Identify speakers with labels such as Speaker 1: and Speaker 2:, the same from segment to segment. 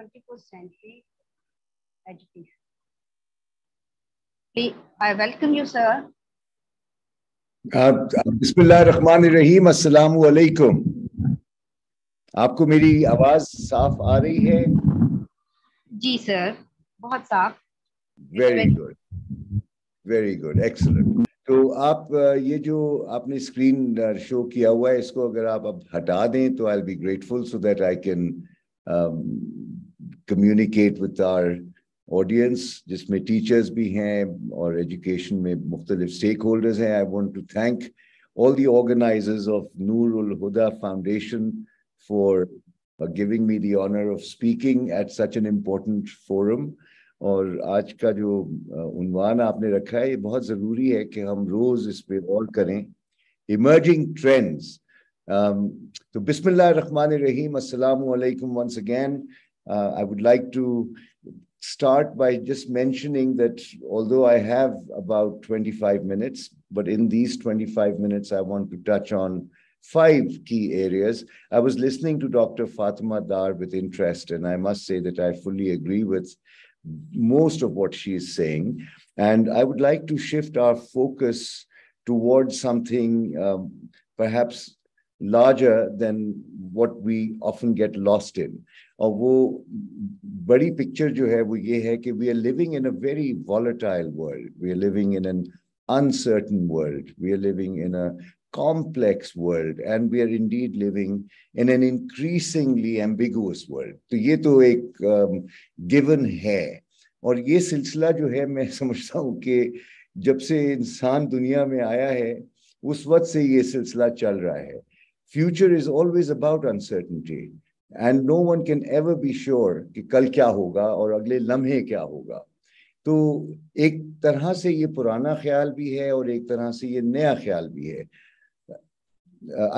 Speaker 1: 21st century education. I welcome you, sir.
Speaker 2: बिस्मिल्लाहिर्रहमानिर्रहीम, अस्सलामु अलैकुम। आपको मेरी आवाज साफ आ रही है?
Speaker 1: जी सर, बहुत साफ।
Speaker 2: Very good, very good, excellent. तो आप ये जो आपने स्क्रीन शो किया हुआ है, इसको अगर आप अब हटा दें तो I will be grateful, so that I can communicate with our audience, जिसमें टीचर्स भी हैं और एजुकेशन में मुख्तलिफ स्टेक होल्डर्स हैं। I want to thank all the organizers of Noorul Huda Foundation for giving me the honor of speaking at such an important forum. और आज का जो उन्वान आपने रखा है, ये बहुत ज़रूरी है कि हम रोज़ इस पे गौर करें। Emerging trends. तो बिस्मिल्लाहिर्रहमानिर्रहीम, अस्सलामु अलैकुम once again. I would like to start by just mentioning that although I have about 25 minutes, but in these 25 minutes, I want to touch on 5 key areas. I was listening to Dr. Fatima Dar with interest, and I must say that I fully agree with most of what she is saying. And I would like to shift our focus towards something perhaps larger than what we often get lost in. और वो बड़ी picture जो है वो ये है कि we are living in a very volatile world. We are living in an uncertain world. We are living in a complex world, and we are indeed living in an increasingly ambiguous world. तो ये तो एक given है, और ये सिलसिला जो है मैं समझता हूँ कि जब से इंसान दुनिया में आया है उस वक्त से ये सिलसिला चल रहा है. Future is always about uncertainty. And no one can ever be sure कि कल क्या होगा और अगले लम्हे क्या होगा. तो एक तरह से ये पुराना ख्याल भी है और एक तरह से ये नया ख्याल भी है.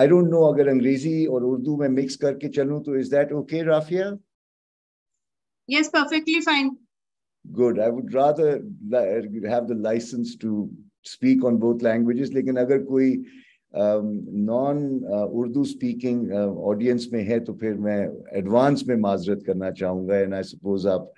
Speaker 2: I don't know अगर अंग्रेजी और उर्दू में मिक्स करके चलूं तो is that okay, Rafia?
Speaker 3: Yes, perfectly fine.
Speaker 2: Good. I would rather have the license to speak on both languages. लेकिन अगर कोई नॉन उर्दू स्पीकिंग ऑडियंस में है तो फिर मैं एडवांस में माजरत करना चाहूँगा, एंड आई सपोज आप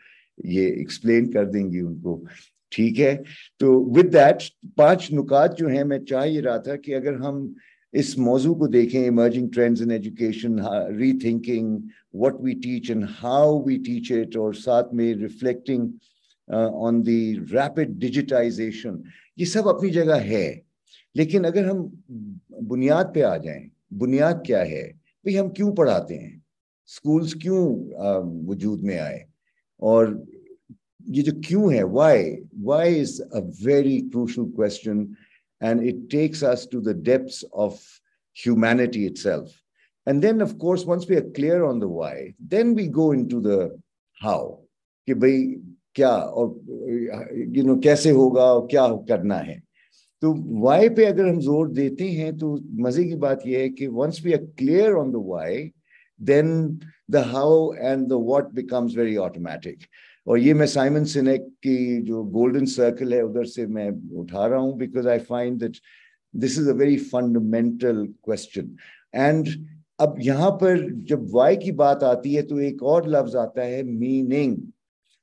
Speaker 2: ये एक्सप्लेन कर देंगी उनको. ठीक है, तो विद दैट 5 नुकात जो हैं, मैं चाह ये रहा था कि अगर हम इस मौजू को देखें, emerging trends in education, rethinking what we teach and how we teach it, और साथ में reflecting on the rapid digitisation, ये सब अपनी जगह है. लेकिन अगर हम बुनियाद पे आ जाएं, बुनियाद क्या है भाई, हम क्यों पढ़ाते हैं, स्कूल्स क्यों वजूद में आए, और ये जो क्यों है, why is a very crucial question, and it takes us to the depths of humanity itself. And then of course once we are clear on the why, then we go into the how, कि भाई क्या और कैसे होगा और क्या करना है. तो why पे अगर हम जोर देते हैं तो मजे की बात यह है कि once we are clear on the why, then the how and the what becomes very automatic. और ये मैं साइमन सिनेक की जो गोल्डन सर्कल है उधर से मैं उठा रहा हूँ, because I find that this is a very fundamental question. And अब यहाँ पर जब why की बात आती है तो एक और लफ्ज आता है meaning.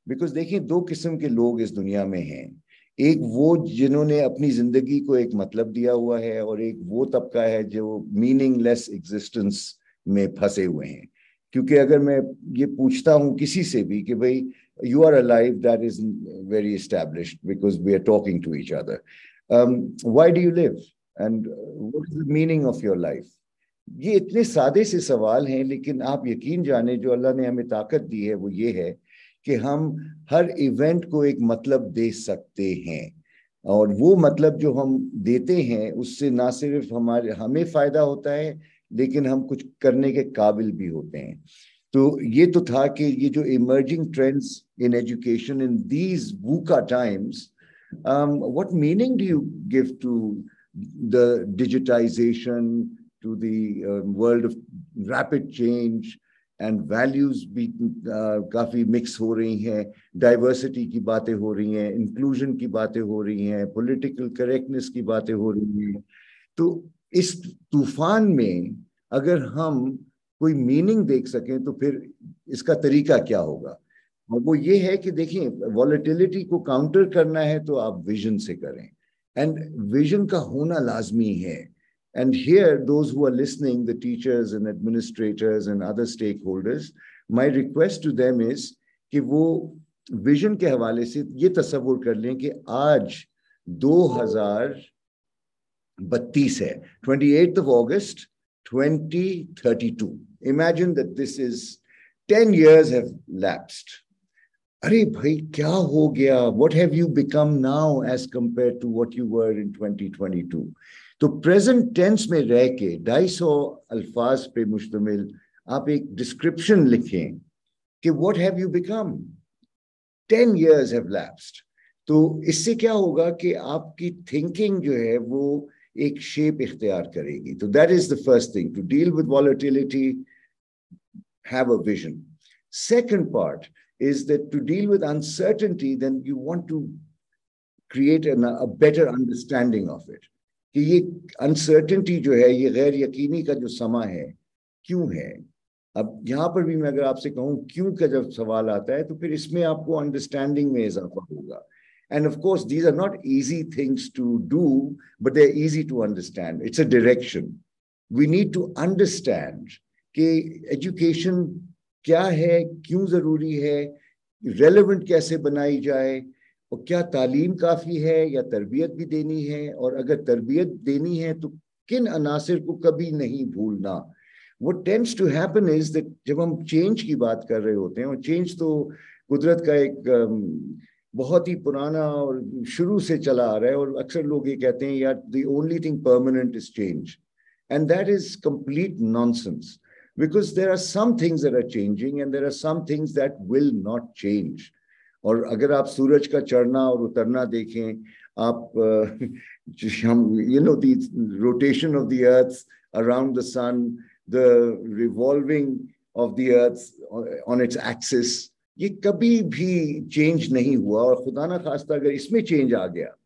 Speaker 2: Because देखिए, 2 किस्म के लोग इस दुनिया में हैं. एक वो जिन्होंने अपनी जिंदगी को एक मतलब दिया हुआ है, और एक वो तबका है जो मीनिंगलेस एग्जिस्टेंस में फंसे हुए हैं. क्योंकि अगर मैं ये पूछता हूँ किसी से भी कि भाई you are alive, that is very established because we are talking to each other. Why do you live and what is the meaning of your life. ये इतने सादे से सवाल हैं, लेकिन आप यकीन जाने जो अल्लाह ने हमें ताकत दी है वो ये है कि हम हर इवेंट को एक मतलब दे सकते हैं, और वो मतलब जो हम देते हैं उससे ना सिर्फ हमें फायदा होता है, लेकिन हम कुछ करने के काबिल भी होते हैं. तो ये तो था कि ये जो emerging trends in education in these VUCA times, what meaning do you give to the digitisation, to the world of rapid change, and values भी काफी मिक्स हो रही हैं, डाइवर्सिटी की बातें हो रही हैं, इंक्लूजन की बातें हो रही हैं, पॉलिटिकल करेक्टनेस की बातें हो रही हैं. तो इस तूफान में अगर हम कोई मीनिंग देख सकें, तो फिर इसका तरीका क्या होगा? और वो ये है कि देखिए, वॉलेटिलिटी को काउंटर करना है तो आप विजन से करें, एंड विजन का होना लाजमी है. And here, those who are listening, the teachers and administrators and other stakeholders, my request to them is कि वो विजन के हवाले से ये तस्वुर कर लें कि आज 2032 है, 28th of August 2032. Imagine that this is 10 years have lapsed. अरे भाई क्या हो गया? What have you become now as compared to what you were in 2022? तो प्रेजेंट टेंस में रह के 250 अल्फाज पे मुश्तमिल आप एक डिस्क्रिप्शन लिखें कि what have you become, 10 years have lapsed. तो इससे क्या होगा कि आपकी थिंकिंग जो है वो एक शेप इख्तियार करेगी. तो that is the first thing, to deal with volatility, have a vision. Second part is that to deal with uncertainty, then you want to create a better understanding of it. कि ये uncertainty जो है, ये गैर यकीनी का जो समा है, क्यों है? अब यहाँ पर भी मैं अगर आपसे कहूँ क्यों का जब सवाल आता है, तो फिर इसमें आपको अंडरस्टैंडिंग में इजाफा होगा. And of course, these are not easy things to do, but they're easy to understand. It's a direction. We need to understand कि एजुकेशन क्या है, क्यों जरूरी है, रेलेवेंट कैसे बनाई जाए, और क्या तालीम काफ़ी है या तरबियत भी देनी है, और अगर तरबियत देनी है तो किन अनासिर को कभी नहीं भूलना. What tends to happen is that जब हम चेंज की बात कर रहे होते हैं, और चेंज तो कुदरत का एक बहुत ही पुराना और शुरू से चला आ रहा है, और अक्सर लोग ये कहते हैं यार the only thing permanent is change, and that is complete nonsense. Because there are some things that are changing and there are some things that will not change. और अगर आप सूरज का चढ़ना और उतरना देखें, आप the rotation of the earth around the sun, the revolving of the earth on its axis, ये कभी भी चेंज नहीं हुआ, और खुदा ना खास्ता अगर इसमें चेंज आ गया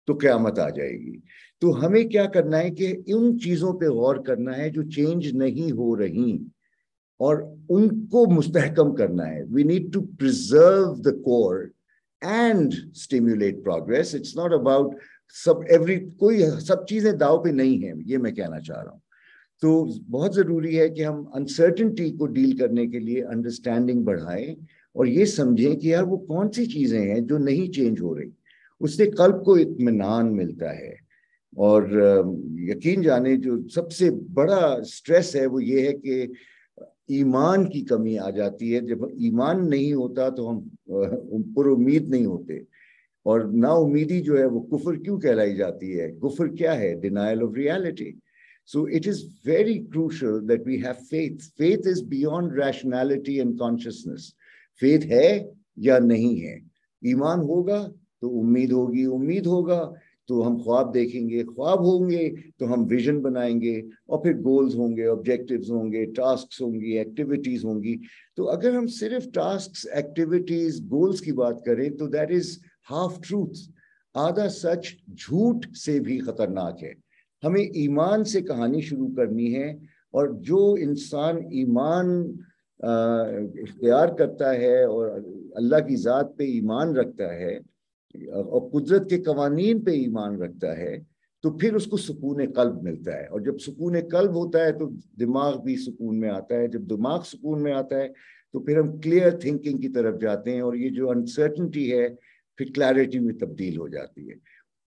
Speaker 2: तो क़यामत आ जाएगी. तो हमें क्या करना है कि उन चीजों पे गौर करना है जो चेंज नहीं हो रही, और उनको मुस्तहकम करना है. We need to preserve the core and stimulate progress. It's not about कोई सब चीजें दाव पे नहीं है, ये मैं कहना चाह रहा हूँ. तो बहुत जरूरी है कि हम अनसर्टेनिटी को डील करने के लिए अंडरस्टैंडिंग बढ़ाएं, और ये समझें कि यार वो कौन सी चीजें हैं जो नहीं चेंज हो रही. उससे कल्ब को इत्मीनान मिलता है. और यकीन जाने जो सबसे बड़ा स्ट्रेस है वो ये है कि ईमान की कमी आ जाती है. जब ईमान नहीं होता तो हम पुरुम्मीद नहीं होते, और ना उम्मीदी जो है वो कुफर क्यों कहलाई जाती है? कुफर क्या है? Denial of reality. So it is very crucial that we have faith. Faith is beyond rationality and consciousness. Faith है या नहीं है. ईमान होगा तो उम्मीद होगी, उम्मीद होगा तो हम ख्वाब देखेंगे, ख्वाब होंगे तो हम विजन बनाएंगे, और फिर गोल्स होंगे, ऑब्जेक्टिव्स होंगे, टास्क्स होंगी, एक्टिविटीज होंगी. तो अगर हम सिर्फ टास्क्स, एक्टिविटीज, गोल्स की बात करें तो दैट इज हाफ ट्रूथ. आधा सच झूठ से भी खतरनाक है. हमें ईमान से कहानी शुरू करनी है, और जो इंसान ईमान इख्तियार करता है और अल्लाह की ज़ात पे ईमान रखता है और कुदरत के कवानीन पे ईमान रखता है, तो फिर उसको सुकून कल्ब मिलता है. और जब सुकून कल्ब होता है तो दिमाग भी सुकून में आता है. जब दिमाग सुकून में आता है तो फिर हम क्लियर थिंकिंग की तरफ जाते हैं, और ये जो अनसर्टनिटी है फिर क्लैरिटी में तब्दील हो जाती है.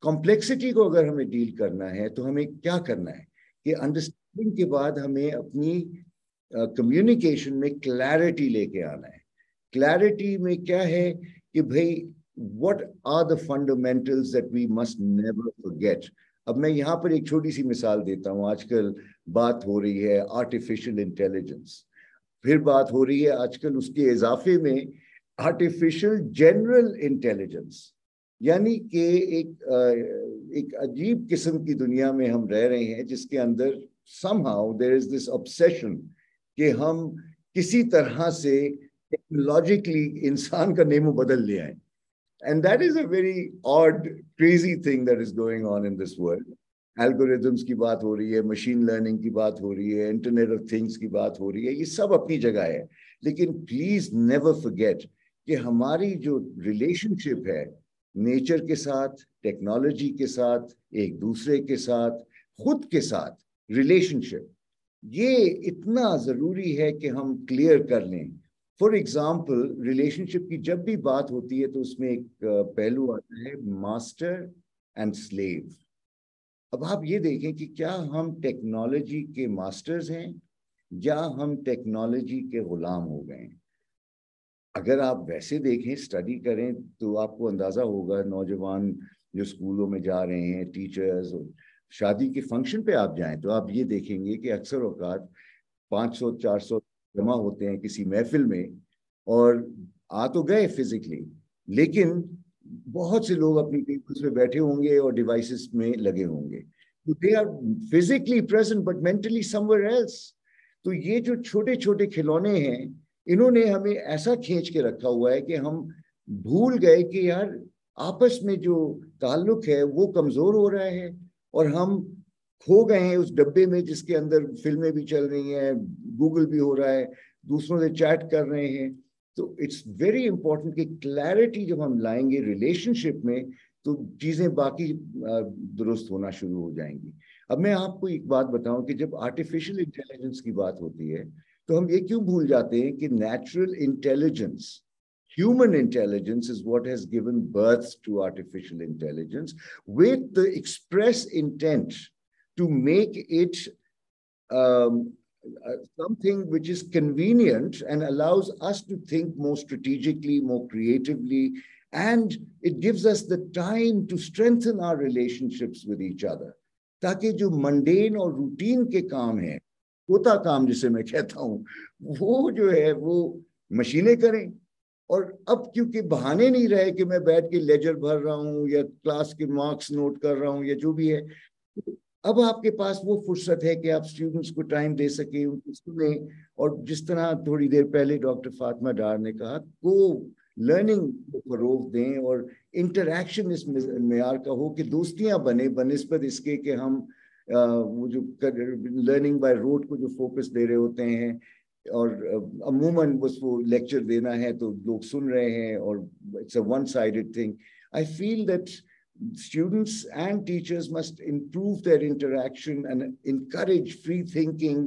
Speaker 2: कॉम्प्लेक्सिटी को अगर हमें डील करना है तो हमें क्या करना है कि अंडरस्टैंडिंग के बाद हमें अपनी कम्युनिकेशन में क्लैरिटी लेके आना है. क्लैरिटी में क्या है कि भाई what are the fundamentals that we must never forget. अब मैं यहाँ पर एक छोटी सी मिसाल देता हूँ. आजकल बात हो रही है आर्टिफिशियल इंटेलिजेंस, फिर बात हो रही है आजकल उसके इजाफे में आर्टिफिशियल जनरल इंटेलिजेंस. यानी कि एक अजीब किस्म की दुनिया में हम रह रहे हैं जिसके अंदर somehow there is this obsession कि हम किसी तरह से टेक्नोलॉजिकली इंसान का नेमो बदल ले आए. And that is a very odd, crazy thing that is going on in this world. Algorithms की बात हो रही है, मशीन लर्निंग की बात हो रही है, इंटरनेट ऑफ थिंग्स की बात हो रही है, ये सब अपनी जगह है। लेकिन प्लीज नेवर फॉरगेट कि हमारी जो रिलेशनशिप है नेचर के साथ, टेक्नोलॉजी के साथ, एक दूसरे के साथ, खुद के साथ, रिलेशनशिप, ये इतना जरूरी है कि हम क्लियर कर लें। फॉर एग्जाम्पल, रिलेशनशिप की जब भी बात होती है तो उसमें एक पहलू आता है मास्टर एंड स्लेव। अब आप ये देखें कि क्या हम टेक्नोलॉजी के मास्टर्स हैं या हम टेक्नोलॉजी के गुलाम हो गए हैं। अगर आप वैसे देखें, स्टडी करें, तो आपको अंदाजा होगा, नौजवान जो स्कूलों में जा रहे हैं, टीचर्स, शादी के फंक्शन पे आप जाएं तो आप ये देखेंगे कि अक्सर औकात 500-400 जमा होते हैं किसी महफिल में, और आ तो गए फिजिकली, लेकिन बहुत से लोग अपनी टेबल्स पे बैठे होंगे और डिवाइसेस में लगे होंगे। तो they are physically present but mentally somewhere else. तो ये जो छोटे छोटे खिलौने हैं, इन्होंने हमें ऐसा खींच के रखा हुआ है कि हम भूल गए कि यार आपस में जो ताल्लुक है वो कमजोर हो रहा है, और हम खो गए हैं उस डब्बे में जिसके अंदर फिल्में भी चल रही हैं, गूगल भी हो रहा है, दूसरों से चैट कर रहे हैं। तो इट्स वेरी इंपॉर्टेंट कि क्लैरिटी जब हम लाएंगे रिलेशनशिप में, तो चीजें बाकी दुरुस्त होना शुरू हो जाएंगी। अब मैं आपको एक बात बताऊं कि जब आर्टिफिशियल इंटेलिजेंस की बात होती है तो हम ये क्यों भूल जाते हैं कि natural intelligence, human intelligence is what has given birth to artificial intelligence, with the express intent to make it something which is convenient and allows us to think more strategically, more creatively, and it gives us the time to strengthen our relationships with each other. ताकि जो mundane और routine के काम है, होता काम जिसे मैं कहता हूँ, वो जो है वो मशीनें करें। और अब क्योंकि बहाने नहीं रहे कि मैं बैठ के लेजर भर रहा हूँ या क्लास के मार्क्स नोट कर रहा हूँ या जो भी है, अब आपके पास वो फुर्सत है कि आप स्टूडेंट्स को टाइम दे सके, उनको सुने, और जिस तरह थोड़ी देर पहले डॉक्टर फातिमा डार ने कहा, को लर्निंग को फरोग दें और इंटरैक्शन इस मेयार का हो कि दोस्तियां बने, बनिस्बत इसके कि हम वो जो लर्निंग बाय रोट को जो फोकस दे रहे होते हैं, और अमूमन बस वो लेक्चर देना है तो लोग सुन रहे हैं, और it's a one sided thing. I feel that students and teachers must improve their interaction and encourage free thinking.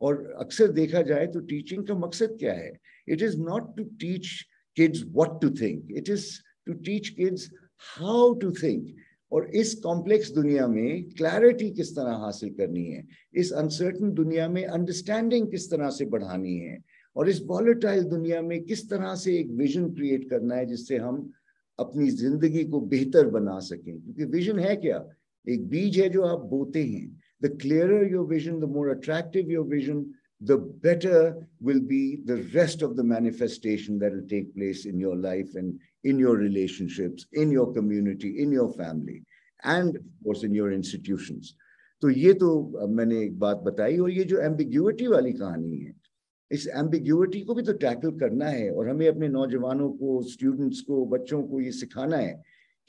Speaker 2: और अक्सर देखा जाए तो टीचिंग का मकसद क्या है? It is not to teach kids what to think, it is to teach kids how to think. और इस कॉम्प्लेक्स दुनिया में क्लैरिटी किस तरह हासिल करनी है, इस अनसर्टन दुनिया में अंडरस्टैंडिंग किस तरह से बढ़ानी है, और इस वॉलेटाइल दुनिया में किस तरह से एक विजन क्रिएट करना है जिससे हम अपनी जिंदगी को बेहतर बना सकें। क्योंकि विजन है क्या? एक बीज है जो आप बोते हैं। The clearer your vision, the more attractive your vision, the better will be the rest of the manifestation that will take place in your life and in your relationships, in your community, in your family, and of course in your institutions. तो ये तो मैंने एक बात बताई, और ये जो एम्बिग्यूटी वाली कहानी है, इस एम्बिग्यूटी को भी तो टैकल करना है, और हमें अपने नौजवानों को, स्टूडेंट्स को, बच्चों को ये सिखाना है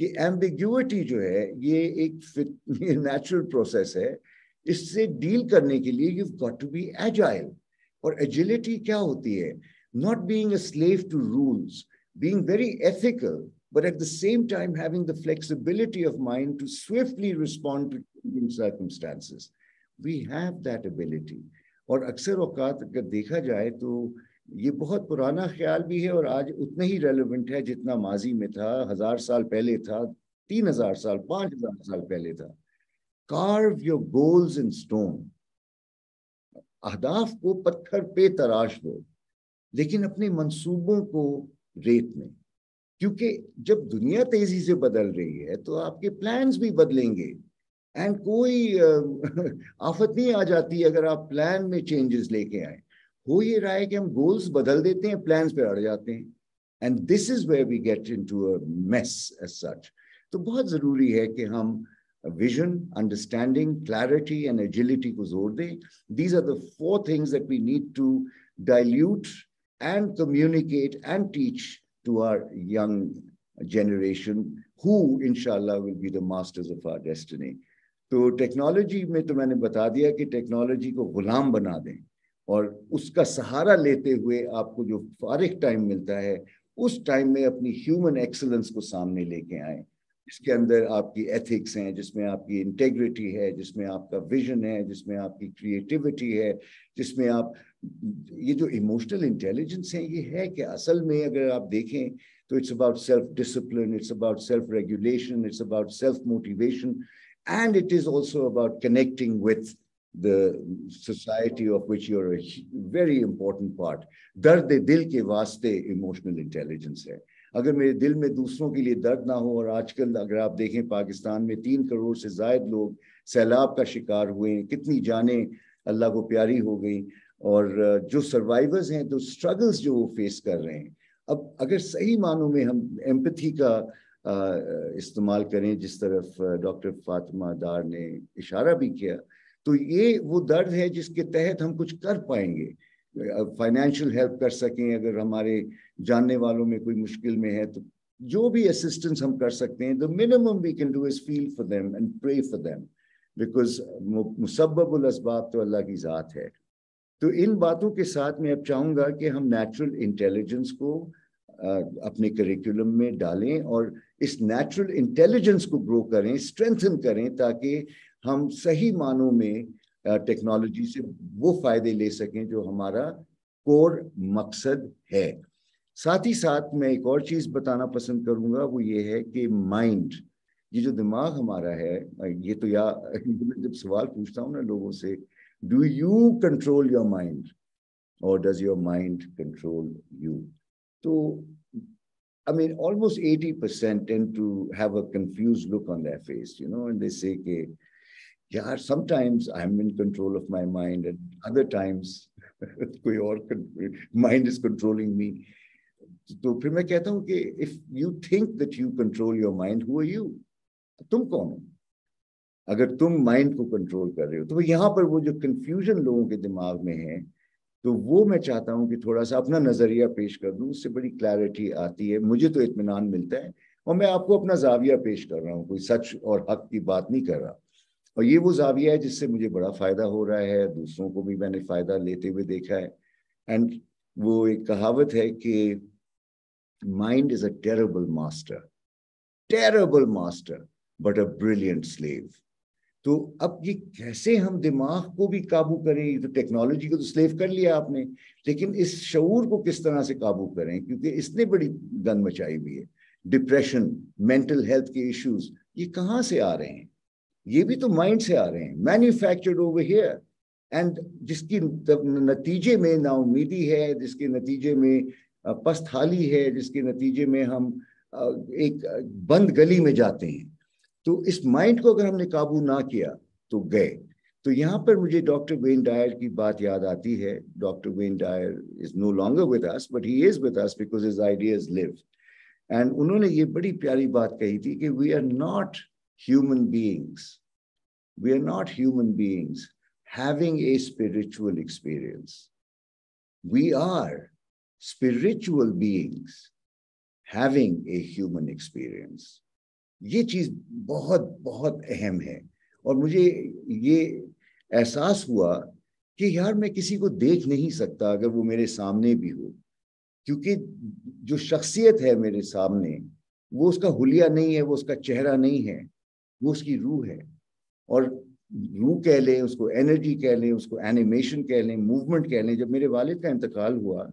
Speaker 2: कि एम्बिग्यूटी जो है ये एक नेचुरल प्रोसेस है। इससे डील करने के लिए you've got to be agile. और एजिलिटी क्या होती है? Not being a slave to rules, being very ethical, but at the same time having the flexibility of mind to swiftly respond to changing circumstances. We have that ability. और अक्सर औकात अगर देखा जाए तो ये बहुत पुराना ख्याल भी है और आज उतना ही रेलेवेंट है जितना माजी में था, 1000 साल पहले था, 3000 साल, 5000 साल पहले था। Carve your goals in stone. अहदाफ को पत्थर पे तराश दो, लेकिन अपने मंसूबों को रेत में, क्योंकि जब दुनिया तेजी से बदल रही है तो आपके प्लान्स भी बदलेंगे। एंड कोई आफत नहीं आ जाती अगर आप प्लान में चेंजेस लेके आए। हो ये रहा है कि हम गोल्स बदल देते हैं, प्लान्स पे अड़ जाते हैं, and this is where we get into a mess as such. तो बहुत जरूरी है कि हम vision, understanding, clarity and agility को जोर दें। These are the 4 things that we need to dilute and communicate and teach to our young generation, who inshallah will be the masters of our destiny. तो technology में तो मैंने बता दिया कि टेक्नोलॉजी को गुलाम बना दें और उसका सहारा लेते हुए आपको जो फारिग टाइम मिलता है उस टाइम में अपनी ह्यूमन एक्सीलेंस को सामने लेके आए, जिसके अंदर आपकी एथिक्स हैं, जिसमें आपकी इंटेग्रिटी है, जिसमें आपका विजन है, जिसमें आपकी क्रिएटिविटी है, जिसमें आप ये जो इमोशनल इंटेलिजेंस है ये है कि असल में अगर आप देखें तो it's about self discipline, it's about self regulation, it's about self motivation, and it is also about connecting with the society of which you're a very important part. दर्द दिल के वास्ते इमोशनल इंटेलिजेंस है। अगर मेरे दिल में दूसरों के लिए दर्द ना हो, और आजकल अगर आप देखें पाकिस्तान में 3 करोड़ से ज्यादा लोग सैलाब का शिकार हुए हैं, कितनी जानें अल्लाह को प्यारी हो गई, और जो सर्वाइवर्स हैं तो स्ट्रगल्स जो वो फेस कर रहे हैं, अब अगर सही मानों में हम एम्पैथी का इस्तेमाल करें, जिस तरफ डॉक्टर फातिमा डार ने इशारा भी किया, तो ये वो दर्द है जिसके तहत हम कुछ कर पाएंगे, फाइनेंशियल हेल्प कर सकें, अगर हमारे जानने वालों में कोई मुश्किल में है तो जो भी असिस्टेंस हम कर सकते हैं, the minimum we can do is feel for them and pray for them, because मुसब्बबुल अस्बाब तो अल्लाह की ज़ात है। तो इन बातों के साथ मैं अब चाहूँगा कि हम नेचुरल इंटेलिजेंस को अपने करिकुलम में डालें और इस नेचुरल इंटेलिजेंस को ग्रो करें, स्ट्रेंथन करें, ताकि हम सही मानों में टेक्नोलॉजी से वो फायदे ले सकें जो हमारा कोर मकसद है। साथ ही साथ मैं एक और चीज़ बताना पसंद करूँगा, वो ये है कि माइंड, ये जो दिमाग हमारा है, ये तो जब सवाल पूछता हूँ ना लोगों से, do you control your mind और does your mind control you? So, I mean, almost 80% tend to have a confused look on their face, you know, and they say, yeah, sometimes I'm in control of my mind, and other times, कोई और mind is controlling me. तो फिर मैं कहता हूँ कि if you think that you control your mind, who are you? तुम कौन हो? अगर तुम mind को control कर रहे हो, तो यहाँ पर वो जो confusion लोगों के दिमाग में है, तो वो मैं चाहता हूं कि थोड़ा सा अपना नजरिया पेश कर दूं, उससे बड़ी क्लैरिटी आती है, मुझे तो इत्मीनान मिलता है, और मैं आपको अपना जाविया पेश कर रहा हूं, कोई सच और हक की बात नहीं कर रहा। और ये वो जाविया है जिससे मुझे बड़ा फायदा हो रहा है, दूसरों को भी मैंने फायदा लेते हुए देखा है। एंड वो एक कहावत है कि mind is a terrible master but a brilliant slave. तो अब ये कैसे हम दिमाग को भी काबू करें? ये तो टेक्नोलॉजी को तो स्लेव कर लिया आपने, लेकिन इस शऊर को किस तरह से काबू करें, क्योंकि इसने बड़ी गंद मचाई हुई है। डिप्रेशन, मेंटल हेल्थ के इश्यूज, ये कहाँ से आ रहे हैं? ये भी तो माइंड से आ रहे हैं, मैन्युफैक्चर्ड ओवर हियर, एंड जिसकी नतीजे में नाउमीदी है, जिसके नतीजे में पस्तहाली है, जिसके नतीजे में हम एक बंद गली में जाते हैं। तो इस माइंड को अगर हमने काबू ना किया तो गए। तो यहाँ पर मुझे डॉक्टर वेन डायर की बात याद आती है। Doctor Wayne Dyer is no longer with us, but he is with us because his ideas live. And उन्होंने ये बड़ी प्यारी बात कही थी कि we are not human beings having a spiritual experience, we are spiritual beings having a human experience. ये चीज बहुत बहुत अहम है, और मुझे ये एहसास हुआ कि यार मैं किसी को देख नहीं सकता अगर वो मेरे सामने भी हो, क्योंकि जो शख्सियत है मेरे सामने वो उसका हुलिया नहीं है, वो उसका चेहरा नहीं है, वो उसकी रूह है। और रूह कह लें उसको, एनर्जी कह लें उसको, एनिमेशन कह लें, मूवमेंट कह लें। जब मेरे वालिद का इंतकाल हुआ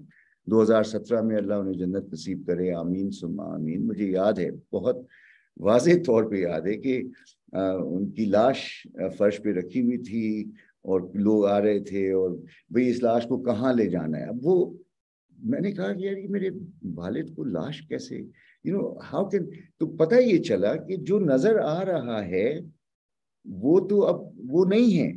Speaker 2: 2017 में, अल्लाह उन्हें जन्नत नसीब करे, आमीन सुम्मा आमीन, मुझे याद है, बहुत वाज़ेह तौर पे याद है कि उनकी लाश फर्श पे रखी हुई थी और लोग आ रहे थे, और भाई इस लाश को कहाँ ले जाना है। अब वो मैंने कहा यार ये मेरे वालिद को लाश कैसे, यू नो हाउ कैन। तो पता ये चला कि जो नजर आ रहा है वो तो अब वो नहीं है,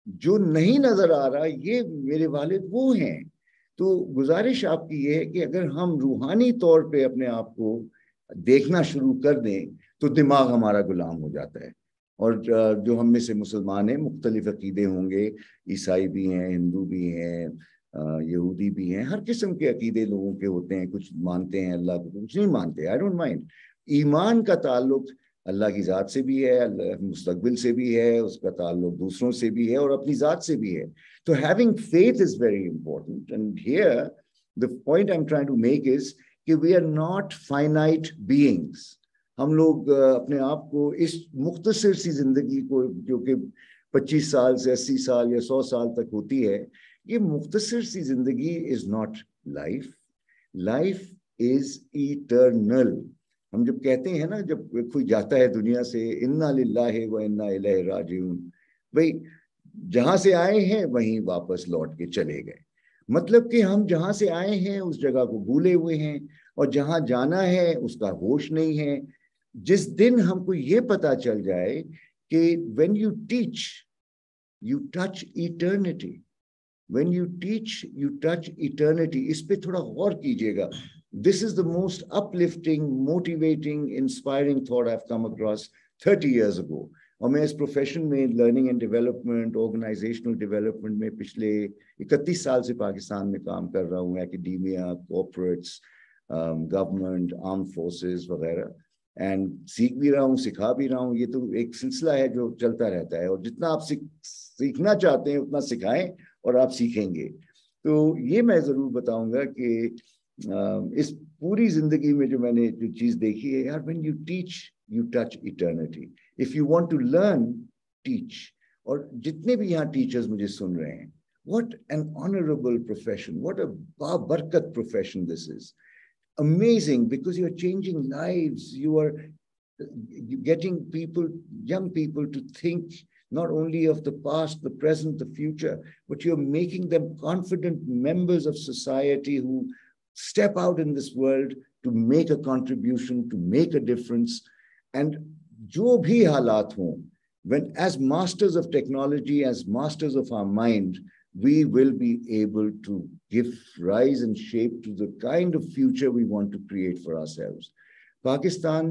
Speaker 2: जो नहीं नजर आ रहा ये मेरे वालिद वो हैं। तो गुजारिश आपकी ये है कि अगर हम रूहानी तौर पे अपने आप को देखना शुरू कर दें तो दिमाग हमारा गुलाम हो जाता है। और जो हम में से मुसलमान हैं, मुख्तलिफ अकीदे होंगे, ईसाई भी हैं, हिंदू भी हैं, यहूदी भी हैं, हर किस्म के अकीदे लोगों के होते हैं, कुछ मानते हैं अल्लाह को, कुछ नहीं मानते। I don't mind. ईमान का ताल्लुक अल्लाह की ज़ात से भी है, अल्लाह मुस्तकबिल से भी है, उसका ताल्लुक दूसरों से भी है और अपनी ज़ात से भी है. तो having faith is very important. And here the point I am trying to make is कि we are not finite beings. हम लोग अपने आप को इस मुख्तसर सी जिंदगी को, जो कि 25 साल से 80 साल या 100 साल तक होती है, ये मुख्तसर सी जिंदगी is not life. Life is eternal. हम जब कहते हैं ना, जब कोई जाता है दुनिया से, इन्ना लिल्लाहि व इन्ना इलैहि राजिऊन, भाई जहां से आए हैं वहीं वापस लौट के चले गए. मतलब कि हम जहां से आए हैं उस जगह को भूले हुए हैं और जहां जाना है उसका होश नहीं है. जिस दिन हमको ये पता चल जाए कि when you teach you touch eternity, when you teach you touch eternity. इस पे थोड़ा गौर कीजिएगा. This is the most uplifting, motivating, inspiring thought I've come across 30 years ago. और मैं इस प्रोफेशन में learning and development, organisational development में पिछले 31 साल से पाकिस्तान में काम कर रहा हूँ. Academia, corporates, government, arm forces वगैरह. एंड सीख भी रहा हूँ, सिखा भी रहा हूँ. ये तो एक सिलसिला है जो चलता रहता है. और जितना आप सीखना चाहते हैं उतना सिखाएं और आप सीखेंगे. तो ये मैं जरूर बताऊंगा कि इस पूरी जिंदगी में जो मैंने जो चीज देखी है, यार, when you teach you touch eternity. If you want to learn, teach. और जितने भी यहाँ टीचर्स मुझे सुन रहे हैं, what an honourable profession, what a बाबरकत profession this is. Amazing, because you are changing lives. You are getting people, young people, to think not only of the past, the present, the future, but you're making them confident members of society who step out in this world to make a contribution, to make a difference. And jo bhi halat ho, when as masters of technology, as masters of our mind, we will be able to give rise and shape to the kind of future we want to create for ourselves. Pakistan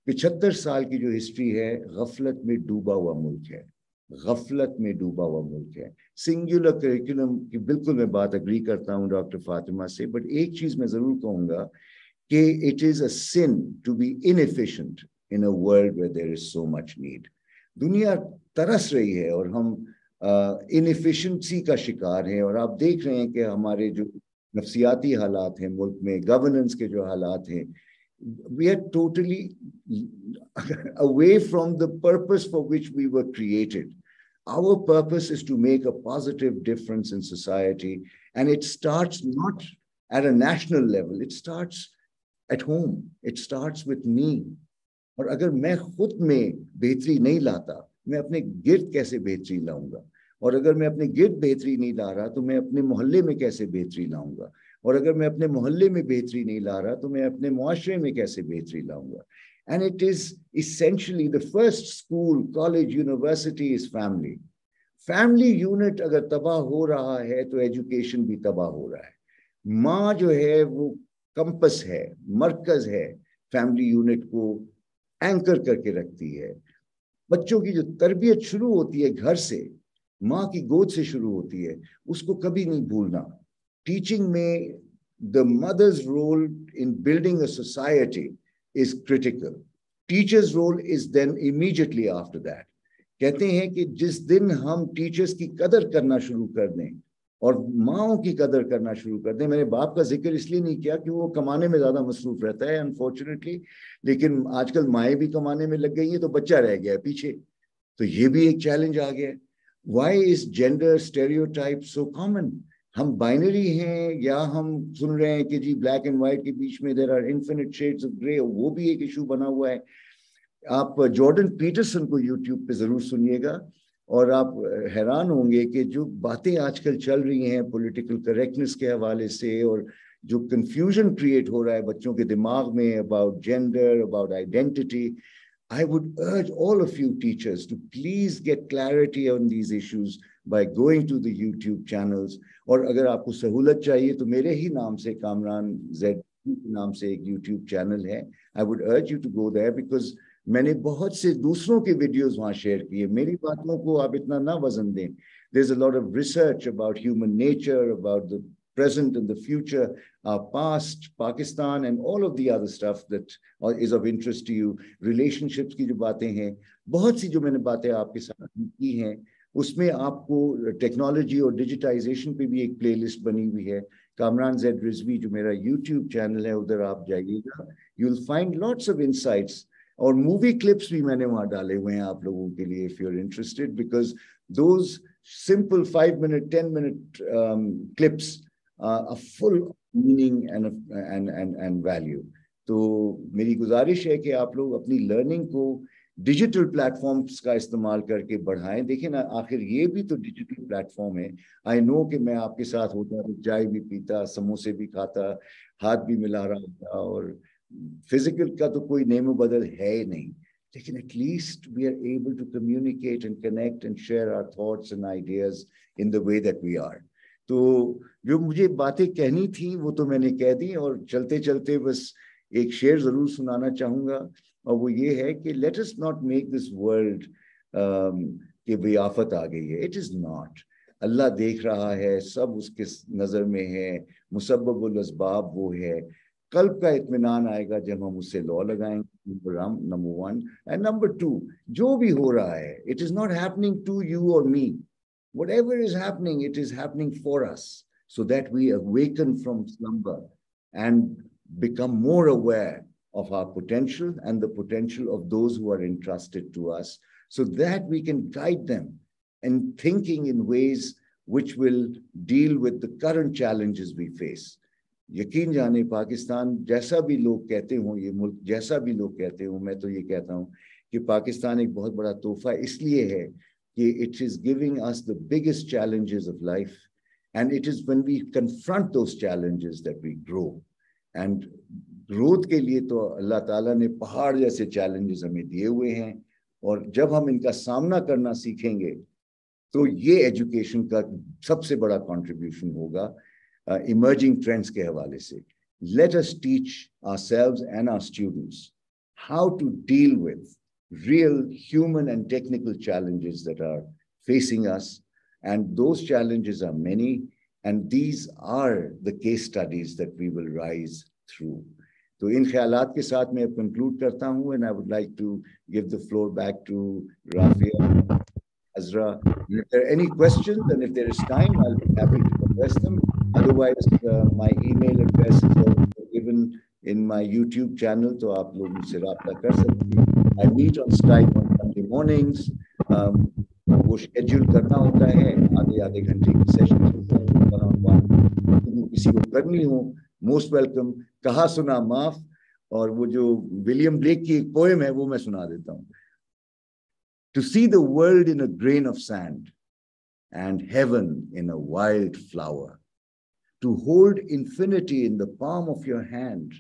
Speaker 2: 75 साल की जो history है, गफलत में डूबा हुआ मुल्क है. गफलत में डूबा हुआ मुल्क है. सिंगुलर करिकुलम की बिल्कुल मैं बात अग्री करता हूँ डॉक्टर फातिमा से. बट एक चीज मैं जरूर कहूंगा कि it is a sin to be inefficient in a world where there is so much need. दुनिया तरस रही है और हम इनएफिशिएंसी का शिकार हैं. और आप देख रहे हैं कि हमारे जो नफसियाती हालात हैं मुल्क में, गवर्नेंस के जो हालात हैं, we are totally away from the purpose for which we were created. Our purpose is to make a positive difference in society, and it starts not at a national level. It starts at home. It starts with me. और अगर मैं खुद में बेहतरी नहीं लाता, मैं अपने गिर्द कैसे बेहतरी लाऊंगा? और अगर मैं अपने गिर्द बेहतरी नहीं ला रहा तो मैं अपने मोहल्ले में कैसे बेहतरी लाऊंगा? और अगर मैं अपने मोहल्ले में बेहतरी नहीं ला रहा तो मैं अपने मुआशरे में कैसे बेहतरी लाऊंगा? And it is essentially the first school, college, university is family. Family unit अगर तबाह हो रहा है तो एजुकेशन भी तबाह हो रहा है. माँ जो है वो कंपस है, मरकज है, फैमिली यूनिट को एंकर करके रखती है. बच्चों की जो तरबियत शुरू होती है घर से, माँ की गोद से शुरू होती है, उसको कभी नहीं भूलना. टीचिंग में the mother's role in building a society is critical. Teachers' role is then immediately after that. कहते हैं कि जिस दिन हम टीचर्स की कदर करना शुरू कर दें और माओं की कदर करना शुरू कर दें. मैंने बाप का जिक्र इसलिए नहीं किया कि वो कमाने में ज्यादा मसरूफ रहता है अनफॉर्चुनेटली, लेकिन आजकल माएँ भी कमाने में लग गई हैं तो बच्चा रह गया है पीछे. तो ये भी एक चैलेंज आ गया है. Why is gender stereotype so common? हम बाइनरी हैं या हम सुन रहे हैं कि जी ब्लैक एंड व्हाइट के बीच में there are infinite shades of grey, वो भी एक इशू बना हुआ है. आप जॉर्डन पीटरसन को यूट्यूब पे जरूर सुनिएगा और आप हैरान होंगे कि जो बातें आजकल चल रही हैं पॉलिटिकल करेक्टनेस के हवाले से और जो कंफ्यूजन क्रिएट हो रहा है बच्चों के दिमाग में about gender, about identity. I would urge all of you teachers to please get clarity on these issues by going to the YouTube channels. और अगर आपको सहूलत चाहिए तो मेरे ही नाम से, कामरान ज़ेड नाम से एक YouTube चैनल है. I would urge you to go there because मैंने बहुत से दूसरों के वीडियोस वहाँ शेयर किए. मेरी बातों को आप इतना ना वजन दें. There's a lot of research about human nature, about the present and the future, our past, Pakistan, and all of the other stuff that is of interest to you. Relationships की जो बातें हैं, बहुत सी जो मैंने बातें आपके साथ की हैं, उसमें आपको टेक्नोलॉजी और डिजिटाइजेशन पे भी एक प्लेलिस्ट बनी हुई है. Kamran Rizvi जो मेरा YouTube चैनल है, उधर आप जाइएगा. You'll find lots of insights. और मूवी क्लिप्स भी मैंने वहां डाले हुए हैं आप लोगों के लिए, if you're interested, because those simple 5-minute, 10-minute clips are full of meaning and value. तो मेरी गुजारिश है कि आप लोग अपनी लर्निंग को डिजिटल प्लेटफॉर्म्स का इस्तेमाल करके बढ़ाएं. देखिए ना, आखिर ये भी तो डिजिटल प्लेटफॉर्म है. आई नो कि मैं आपके साथ होता तो चाय भी पीता, समोसे भी खाता, हाथ भी मिला रहा होता, और फिजिकल का तो कोई नेमो बदल है ही नहीं. लेकिन at least we are able to communicate and connect and share our thoughts and ideas in the way that we are. तो जो मुझे बातें कहनी थी वो तो मैंने कह दी, और चलते चलते बस एक शेर जरूर सुनाना चाहूंगा, और वो ये है कि let us not make this world कि भाई आफत आ गई है. It is not. अल्लाह देख रहा है, सब उसके नजर में है, मुसब्बबुल अस्बाब वो है. कल्ब का इत्मीनान आएगा जब हम उससे लॉ लगाएंगे. नंबर 1. एंड नंबर 2, जो भी हो रहा है, it is not happening to you और me. Whatever is happening, it is happening for us, so that we awaken from slumber and become more aware of our potential and the potential of those who are entrusted to us, so that we can guide them in thinking in ways which will deal with the current challenges we face. यकीन जाने पाकिस्तान जैसा भी लोग कहते हों, ये मुल्क जैसा भी लोग कहते हों, मैं तो ये कहता हूँ कि पाकिस्तान एक बहुत बड़ा तोहफा इसलिए है कि it is giving us the biggest challenges of life, and it is when we confront those challenges that we grow. And growth के लिए तो अल्लाह ताला ने पहाड़ जैसे challenges हमें दिए हुए हैं, और जब हम इनका सामना करना सीखेंगे तो ये एजुकेशन का सबसे बड़ा contribution होगा emerging trends के हवाले से. Let us teach ourselves and our students how to deal with real human and technical challenges that are facing us, and those challenges are many, and these are the case studies that we will rise through. So in ख्यालात के साथ मैं conclude करता हूँ, and I would like to give the floor back to Rafia, Azra. If there are any questions and if there is time, I'll be happy to address them. Otherwise, my email address is also given in my YouTube channel, so आप लोग मुझसे राब्ता कर सकते हैं. I meet on Skype on Sunday mornings. वो schedule करना होता है, आधे घंटे की session होता है, one-on-one. किसी को करनी हो, most welcome. कहा सुना माफ. और वो जो विलियम ब्लेक की एक poem है वो मैं सुना देता हूँ. To see the world in a grain of sand and heaven in a wild flower, to hold infinity in the palm of your hand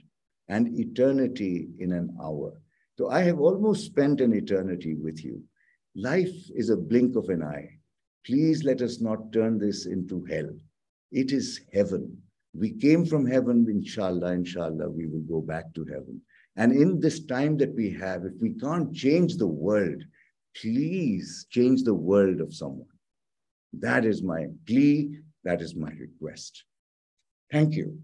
Speaker 2: and eternity in an hour. So I have almost spent an eternity with you. Life is a blink of an eye. Please let us not turn this into hell. It is heaven. We came from heaven, inshallah, we will go back to heaven. And in this time that we have, if we can't change the world, please change the world of someone. That is my plea. That is my request. Thank you.